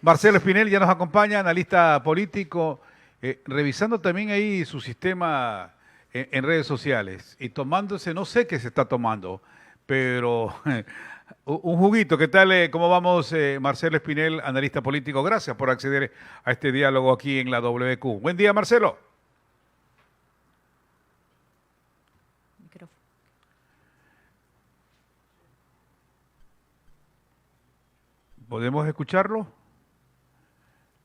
Marcelo Espinel ya nos acompaña, analista político, revisando también ahí su sistema en redes sociales y tomándose, no sé qué se está tomando, pero un juguito. ¿Qué tal? ¿Cómo vamos, Marcelo Espinel, analista político? Gracias por acceder a este diálogo aquí en la WQ. Buen día, Marcelo. Micrófono. ¿Podemos escucharlo?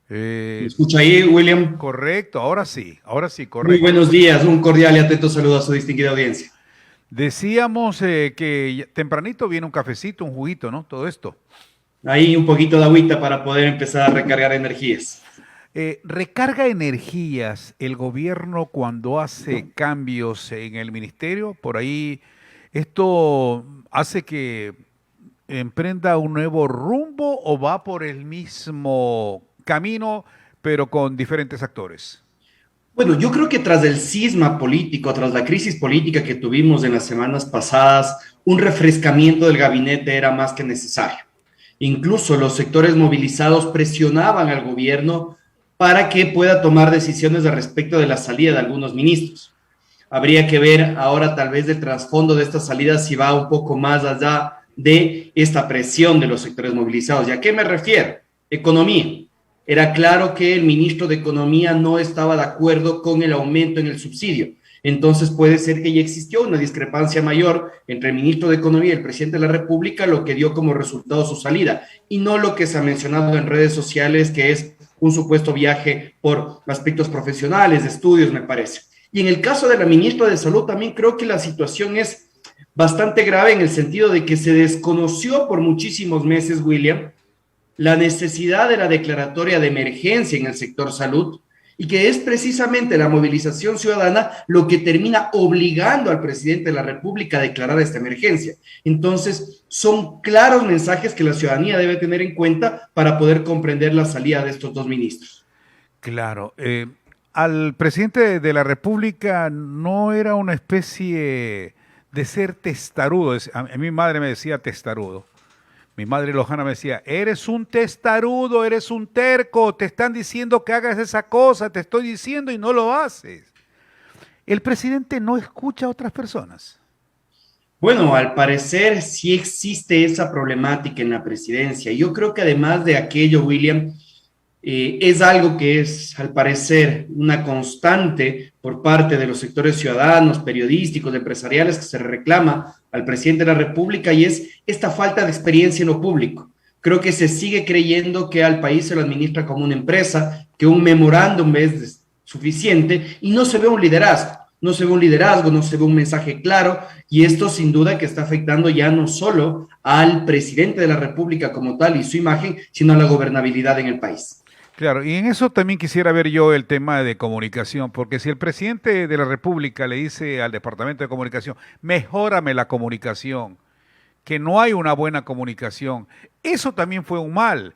¿Me escucha ahí, William? Correcto, ahora sí, Muy correcto. buenos días, un cordial y atento saludo a su distinguida audiencia. Decíamos que tempranito viene un cafecito, un juguito, ¿no? Todo esto. Ahí un poquito de agüita para poder empezar a recargar energías. ¿Recarga energías el gobierno cuando hace cambios en el ministerio? Por ahí, ¿esto hace que emprenda un nuevo rumbo o va por el mismo camino, pero con diferentes actores? Bueno, yo creo que tras el cisma político, tras la crisis política que tuvimos en las semanas pasadas, un refrescamiento del gabinete era más que necesario. Incluso los sectores movilizados presionaban al gobierno para que pueda tomar decisiones al respecto de la salida de algunos ministros. Habría que ver ahora tal vez el trasfondo de esta salida si va un poco más allá de esta presión de los sectores movilizados. ¿Y a qué me refiero? Economía. Era claro que el ministro de Economía no estaba de acuerdo con el aumento en el subsidio. Entonces puede ser que ya existió una discrepancia mayor entre el ministro de Economía y el presidente de la República, lo que dio como resultado su salida, y no lo que se ha mencionado en redes sociales, que es un supuesto viaje por aspectos profesionales, de estudios, me parece. Y en el caso de la ministra de Salud, también creo que la situación es bastante grave en el sentido de que se desconoció por muchísimos meses, William, la necesidad de la declaratoria de emergencia en el sector salud y que es precisamente la movilización ciudadana lo que termina obligando al presidente de la República a declarar esta emergencia. Entonces, son claros mensajes que la ciudadanía debe tener en cuenta para poder comprender la salida de estos dos ministros. Claro. Al presidente de la República no era una especie de ser testarudo. A mi madre me decía testarudo. Mi madre lojana me decía, eres un testarudo, eres un terco, te están diciendo que hagas esa cosa, te estoy diciendo y no lo haces. El presidente no escucha a otras personas. Bueno, al parecer sí existe esa problemática en la presidencia. Yo creo que además de aquello, William, es algo que es, al parecer, una constante por parte de los sectores ciudadanos, periodísticos, empresariales, que se reclama al presidente de la República, y es esta falta de experiencia en lo público. Creo que se sigue creyendo que al país se lo administra como una empresa, que un memorándum es suficiente, y no se ve un liderazgo. No se ve un liderazgo, no se ve un mensaje claro, y esto sin duda que está afectando ya no solo al presidente de la República como tal y su imagen, sino a la gobernabilidad en el país. Claro, y en eso también quisiera ver yo el tema de comunicación, porque si el presidente de la República le dice al Departamento de Comunicación, mejórame la comunicación, que no hay una buena comunicación, eso también fue un mal.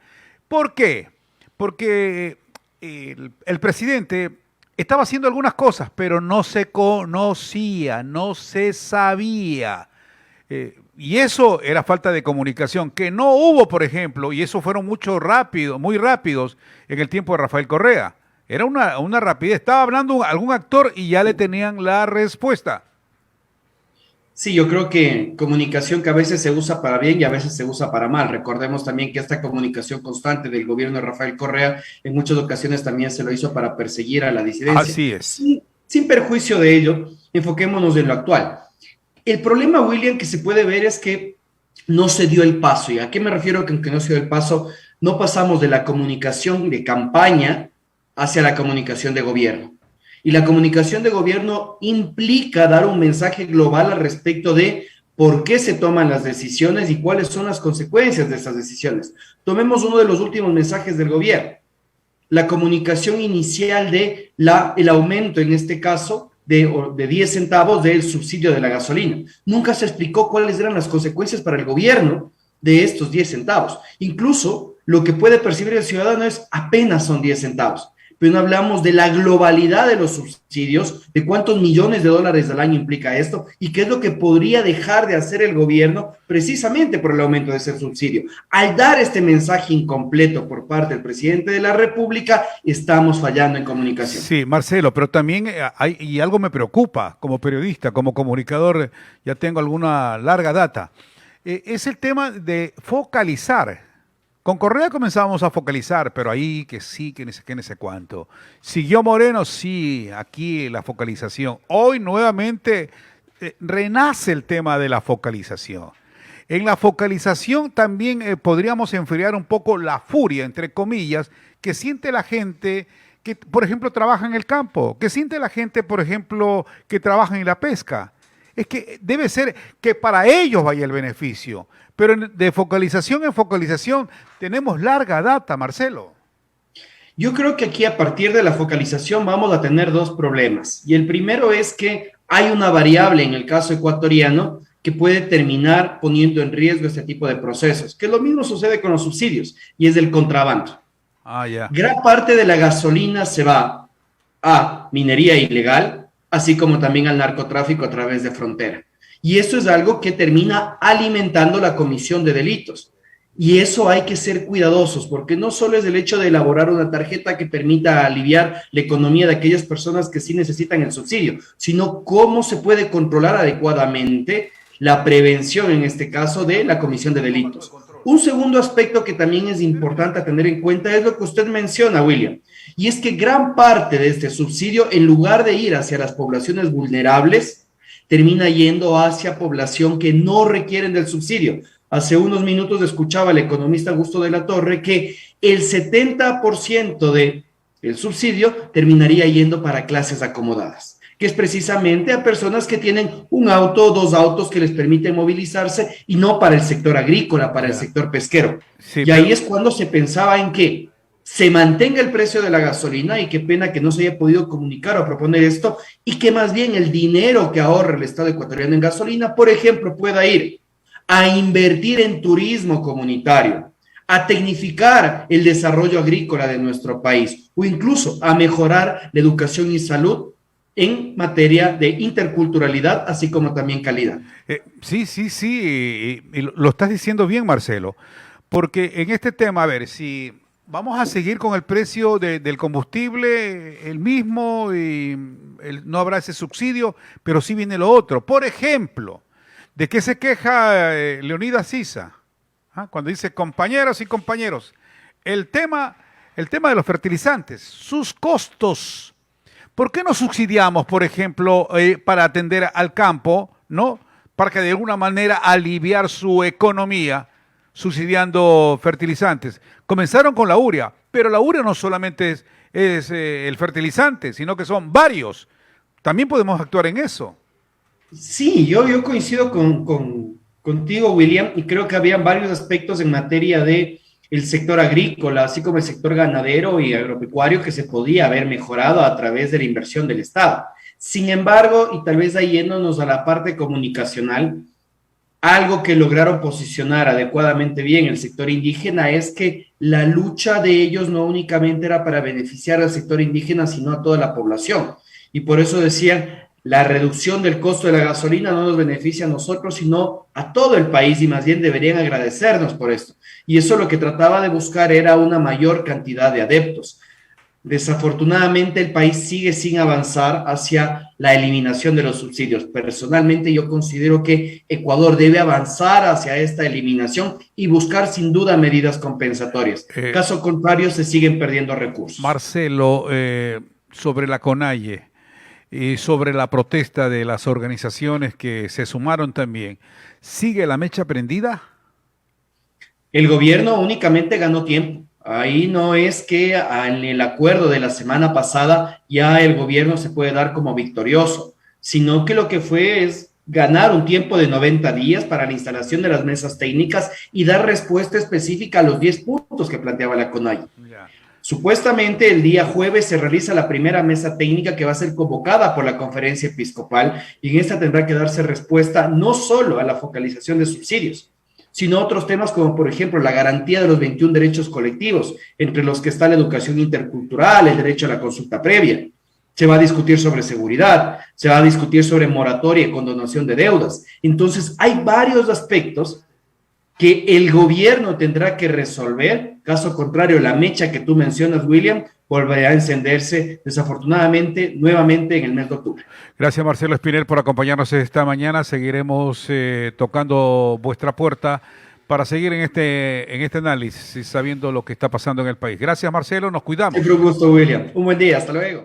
¿Por qué? Porque el presidente estaba haciendo algunas cosas, pero no se conocía, no se sabía. Y eso era falta de comunicación, que no hubo, por ejemplo, y eso fueron muy rápidos en el tiempo de Rafael Correa. Era una rapidez. Estaba hablando algún actor y ya le tenían la respuesta. Sí, yo creo que comunicación que a veces se usa para bien y a veces se usa para mal. Recordemos también que esta comunicación constante del gobierno de Rafael Correa en muchas ocasiones también se lo hizo para perseguir a la disidencia. Así es. Sin perjuicio de ello, enfoquémonos en lo actual. El problema, William, que se puede ver es que no se dio el paso. ¿Y a qué me refiero con que no se dio el paso? No pasamos de la comunicación de campaña hacia la comunicación de gobierno. Y la comunicación de gobierno implica dar un mensaje global al respecto de por qué se toman las decisiones y cuáles son las consecuencias de esas decisiones. Tomemos uno de los últimos mensajes del gobierno. La comunicación inicial de el aumento, en este caso, de 10 centavos del subsidio de la gasolina. Nunca se explicó cuáles eran las consecuencias para el gobierno de estos 10 centavos. Incluso lo que puede percibir el ciudadano es apenas son 10 centavos. pero no hablamos de la globalidad de los subsidios, de cuántos millones de dólares al año implica esto y qué es lo que podría dejar de hacer el gobierno precisamente por el aumento de ese subsidio. Al dar este mensaje incompleto por parte del presidente de la República, estamos fallando en comunicación. Sí, Marcelo, pero también hay, y algo me preocupa como periodista, como comunicador, ya tengo alguna larga data, es el tema de focalizar. Con Correa comenzábamos a focalizar, pero ahí que sí, que ni sé cuánto. Siguió Moreno, sí, aquí la focalización. Hoy nuevamente renace el tema de la focalización. En la focalización también podríamos enfriar un poco la furia, entre comillas, que siente la gente que, por ejemplo, trabaja en el campo, que siente la gente, por ejemplo, que trabaja en la pesca. Es que debe ser que para ellos vaya el beneficio, pero de focalización en focalización tenemos larga data, Marcelo. Yo creo que aquí a partir de la focalización vamos a tener dos problemas. Y el primero es que hay una variable en el caso ecuatoriano que puede terminar poniendo en riesgo este tipo de procesos, que lo mismo sucede con los subsidios, y es el contrabando. Ah, ya. Gran parte de la gasolina se va a minería ilegal, así como también al narcotráfico a través de frontera. Y esto es algo que termina alimentando la comisión de delitos. Y eso hay que ser cuidadosos, porque no solo es el hecho de elaborar una tarjeta que permita aliviar la economía de aquellas personas que sí necesitan el subsidio, sino cómo se puede controlar adecuadamente la prevención, en este caso, de la comisión de delitos. Un segundo aspecto que también es importante tener en cuenta es lo que usted menciona, William, y es que gran parte de este subsidio, en lugar de ir hacia las poblaciones vulnerables, termina yendo hacia población que no requieren del subsidio. Hace unos minutos escuchaba al economista Augusto de la Torre que el 70% del subsidio terminaría yendo para clases acomodadas, que es precisamente a personas que tienen un auto o dos autos que les permiten movilizarse y no para el sector agrícola, para el sector pesquero. Sí, y ahí es cuando se pensaba en que se mantenga el precio de la gasolina, y qué pena que no se haya podido comunicar o proponer esto, y que más bien el dinero que ahorra el Estado ecuatoriano en gasolina, por ejemplo, pueda ir a invertir en turismo comunitario, a tecnificar el desarrollo agrícola de nuestro país, o incluso a mejorar la educación y salud en materia de interculturalidad, así como también calidad. Sí, y lo estás diciendo bien, Marcelo, porque en este tema, a ver, si vamos a seguir con el precio del combustible el mismo y no habrá ese subsidio, pero sí viene lo otro. Por ejemplo, ¿de qué se queja Leonidas Sisa? ¿Ah? Cuando dice compañeros y compañeros, el tema de los fertilizantes, sus costos. ¿Por qué no subsidiamos, por ejemplo, para atender al campo, ¿no? Para que de alguna manera aliviar su economía, subsidiando fertilizantes? Comenzaron con la urea, pero la urea no solamente es el fertilizante, sino que son varios. También podemos actuar en eso. Sí, yo coincido contigo, William, y creo que había varios aspectos en materia de el sector agrícola, así como el sector ganadero y agropecuario, que se podía haber mejorado a través de la inversión del Estado. Sin embargo, y tal vez ahí yéndonos a la parte comunicacional, algo que lograron posicionar adecuadamente bien el sector indígena es que la lucha de ellos no únicamente era para beneficiar al sector indígena, sino a toda la población. Y por eso decían, la reducción del costo de la gasolina no nos beneficia a nosotros, sino a todo el país, y más bien deberían agradecernos por esto. Y eso lo que trataba de buscar era una mayor cantidad de adeptos. Desafortunadamente, el país sigue sin avanzar hacia la eliminación de los subsidios. Personalmente, yo considero que Ecuador debe avanzar hacia esta eliminación y buscar sin duda medidas compensatorias. Caso contrario, se siguen perdiendo recursos. Marcelo, sobre la CONAIE y sobre la protesta de las organizaciones que se sumaron también, ¿sigue la mecha prendida? El gobierno únicamente ganó tiempo. Ahí no es que en el acuerdo de la semana pasada ya el gobierno se puede dar como victorioso, sino que lo que fue es ganar un tiempo de 90 días para la instalación de las mesas técnicas y dar respuesta específica a los 10 puntos que planteaba la CONAIE. Supuestamente el día jueves se realiza la primera mesa técnica que va a ser convocada por la conferencia episcopal, y en esta tendrá que darse respuesta no solo a la focalización de subsidios, sino otros temas como, por ejemplo, la garantía de los 21 derechos colectivos, entre los que está la educación intercultural, el derecho a la consulta previa. Se va a discutir sobre seguridad, se va a discutir sobre moratoria y condonación de deudas. Entonces, hay varios aspectos que el gobierno tendrá que resolver. Caso contrario, la mecha que tú mencionas, William, volverá a encenderse desafortunadamente nuevamente en el mes de octubre. Gracias, Marcelo Espinel, por acompañarnos esta mañana. Seguiremos tocando vuestra puerta para seguir en este análisis, sabiendo lo que está pasando en el país. Gracias, Marcelo, nos cuidamos. Siempre un gusto, William. Un buen día, hasta luego.